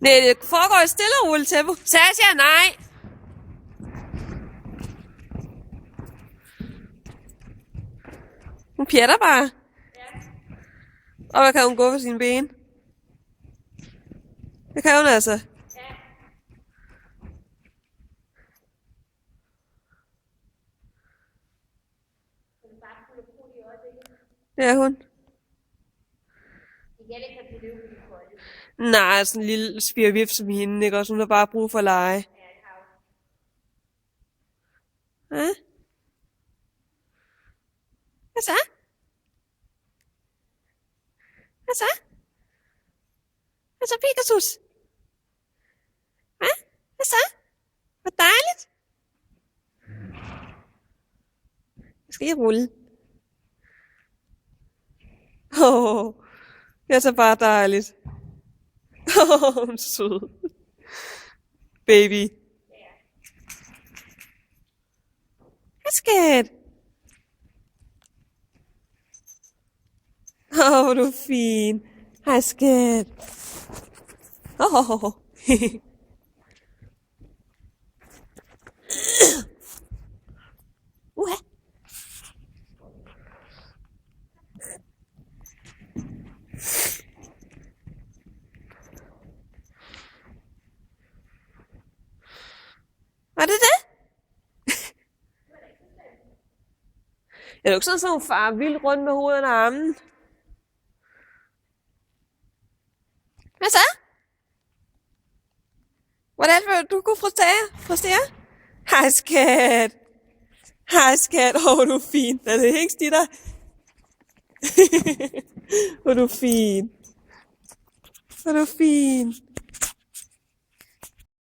Nej, det foregår i stille og roligt tempo. Sasha, nej! Hun pjatter bare. Ja. Og hvad kan hun gå for sine ben? Det kan hun altså. Ja. Hun er bare fuld af krudt i øjeblikket. Det er hun. Det gælder ikke, at vi løber i kolde. Nej, sådan en lille spirvip som hende, ikke også? Hun har bare brug for at lege. Ja, det har hun. Ja? Hvad så? Hvad så? Hvad så, Pegasus? Hvad? Hvad så? Hvor dejligt. Jeg skal I rulle. Det er så bare dejligt. Hun er sød. Baby. Ja. Hvad skat? Hvor er du fin. Hej skat. Uha. Var det det? Er det ikke sådan, at hun farer vildt rundt med hovedet og armen? Hvad så? Hvordan vil du kunne fristere? Hej skat. Hej skat. Hvor du fin. Er det ikke stitter? Hvor du fin. Hvor du fin.